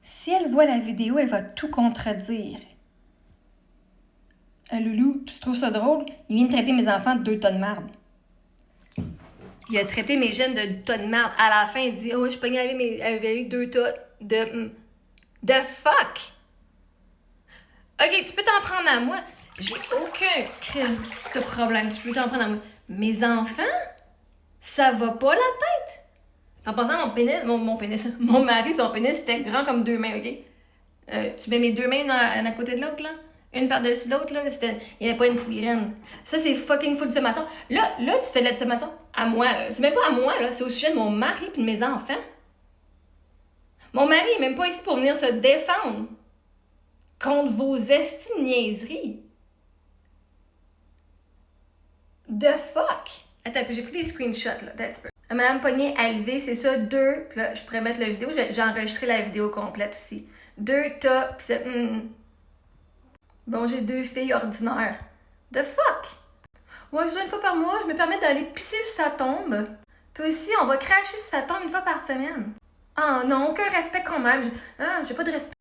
Si elle voit la vidéo, elle va tout contredire. Loulou, tu trouves ça drôle? Il vient de traiter mes enfants de 2 tonnes de marde. Il a traité mes jeunes de tonnes de marde. À la fin, il dit « Oh, je pognais avec 2 tonnes de... de fuck! » Ok, tu peux t'en prendre à moi. J'ai aucun crise de problème. Tu peux t'en prendre à moi. Mes enfants, ça va pas la tête. En passant, mon mari, son pénis, c'était grand comme 2 mains, ok? Tu mets mes 2 mains à côté de l'autre, là? Une par-dessus l'autre, là, il n'y avait pas une petite graine. Ça, c'est fucking full de sommation. Là, tu fais de la sommation à moi. C'est même pas à moi, là. C'est au sujet de mon mari et de mes enfants. Mon mari est même pas ici pour venir se défendre contre vos niaiseries. The fuck? Attends, j'ai pris des screenshots, là. Madame Pogné a levé, c'est ça, 2. Puis là, je pourrais mettre la vidéo. J'ai enregistré la vidéo complète aussi. 2 tas, pis c'est... Bon, j'ai 2 filles ordinaires. The fuck? Ouais, je dois 1 fois par mois, je me permets d'aller pisser sur sa tombe. Puis aussi, on va cracher sur sa tombe 1 fois par semaine. Ah non, aucun respect quand même. J'ai pas de respect.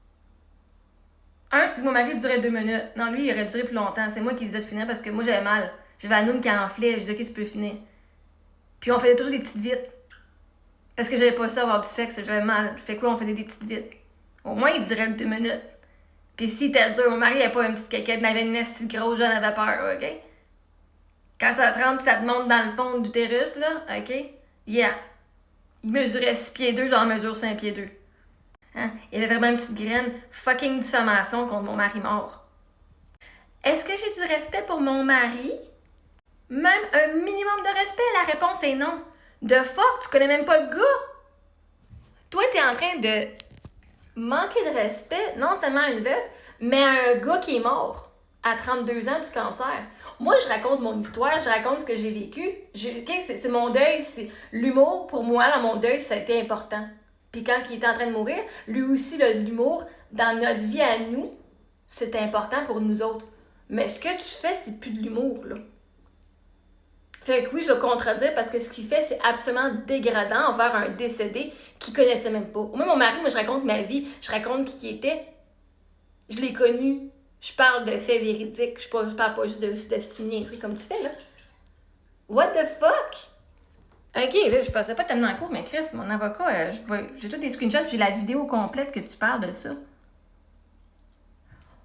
Si mon mari durait 2 minutes. Non, lui, il aurait duré plus longtemps. C'est moi qui disais de finir parce que moi, j'avais mal. J'avais la noune qui enflait. Je disais, ok, tu peux finir. Puis on faisait toujours des petites vites. Parce que j'avais pas ça avoir du sexe, j'avais mal. Fait quoi, on faisait des petites vites. Au moins, il durait 2 minutes. Puis si t'es dur, mon mari avait pas une petite caquette, il avait une petite grosse, j'en avais peur, ok? Quand ça te rentre pis ça te monte dans le fond de l'utérus, là, ok? Yeah. Il mesurait 6 pieds 2, j'en mesure 5 pieds 2. Hein? Il avait vraiment une petite graine fucking diffamation contre mon mari mort. Est-ce que j'ai du respect pour mon mari? Même un minimum de respect? La réponse est non. De fuck, tu connais même pas le gars? Toi, t'es en train de manquer de respect, non seulement à une veuve, mais à un gars qui est mort à 32 ans du cancer. Moi, je raconte mon histoire, je raconte ce que j'ai vécu. C'est mon deuil, c'est l'humour. Pour moi, dans mon deuil, ça a été important. Puis quand il était en train de mourir, lui aussi, l'humour, dans notre vie à nous, c'était important pour nous autres. Mais ce que tu fais, c'est plus de l'humour, là. Fait que oui, je vais contredire parce que ce qu'il fait, c'est absolument dégradant envers un décédé qu'il connaissait même pas. Moi, mon mari, je raconte ma vie, je raconte qui il était. Je l'ai connu. Je parle de faits véridiques. Je parle pas juste de niaiseries comme tu fais, là. What the fuck? Ok, là, je passais pas tellement en cours, mais Chris, mon avocat, j'ai tous des screenshots, j'ai la vidéo complète que tu parles de ça.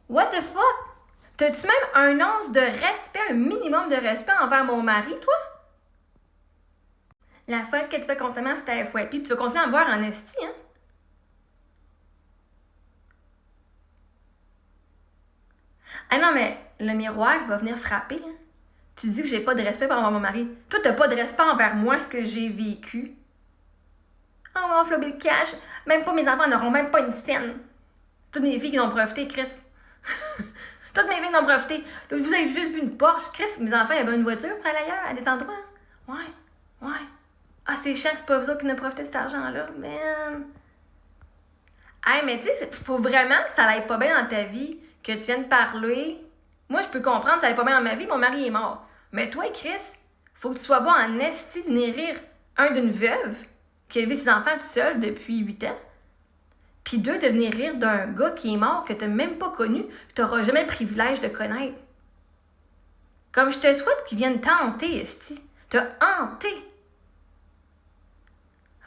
What the fuck? T'as-tu même un once de respect, un minimum de respect envers mon mari, toi? La folle que tu fais constamment, c'est ta FYP, puis tu vas continuer à me voir en esti, hein? Ah non, mais le miroir va venir frapper, hein? Tu dis que j'ai pas de respect envers mon mari. Toi, t'as pas de respect envers moi, ce que j'ai vécu. Oh, on va flobber le cash. Même pas mes enfants n'auront même pas une scène. Toutes mes filles qui en ont profité, Chris. Toutes mes filles en ont profité. Là, vous avez juste vu une Porsche. Chris, mes enfants, ils avaient une voiture pour aller ailleurs, à des endroits. Ouais. Ah, c'est chiant que c'est pas vous autres qui en ont profité de cet argent-là, man. Hey, mais tu sais, faut vraiment que ça aille pas bien dans ta vie, que tu viennes parler. Moi, je peux comprendre que ça aille pas bien dans ma vie, mon mari est mort. Mais toi, Chris, faut que tu sois bon en esti de venir rire, d'une veuve qui a élevé ses enfants tout seul depuis 8 ans, puis 2, de venir rire d'un gars qui est mort, que t'as même pas connu, que t'auras jamais le privilège de connaître. Comme je te souhaite qu'il vienne t'hanter, esti. T'as hanté.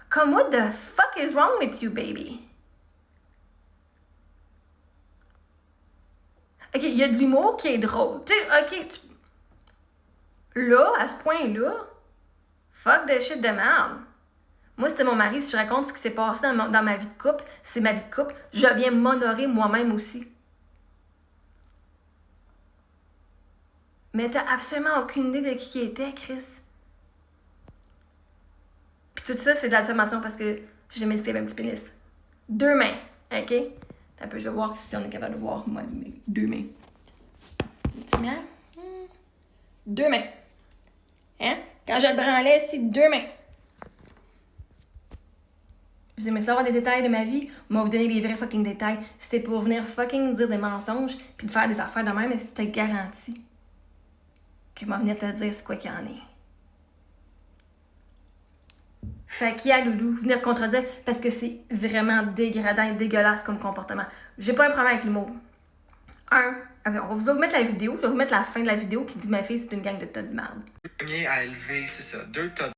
Comme, what the fuck is wrong with you, baby? OK, il y a de l'humour qui est drôle. Tu sais, OK, là, à ce point-là, fuck de shit de merde. Moi, c'était mon mari. Si je raconte ce qui s'est passé dans ma vie de couple, c'est ma vie de couple, je viens m'honorer moi-même aussi. Mais t'as absolument aucune idée de qui était, Chris. Puis tout ça, c'est de la diffamation parce que j'ai jamais dit qu'il y avait un petit pénis. 2 mains, OK? Un peu, je vais voir si on est capable de voir, moi, mes 2 mains. Tu mets? 2 mains. Hein? Quand je le branlais, c'est 2 mains. Vous aimez savoir des détails de ma vie? Moi, vous donner les vrais fucking détails. C'était pour venir fucking dire des mensonges puis de faire des affaires de même, mais je te garantis que je vais venir te dire c'est quoi qu'il y en est. Fait qu'il y a Loulou, venir contredire parce que c'est vraiment dégradant et dégueulasse comme comportement. J'ai pas un problème avec l'humour. On va vous mettre la vidéo, je vais vous mettre la fin de la vidéo qui dit ma fille c'est une gang de tas de merde. À élever, c'est ça, 2 tas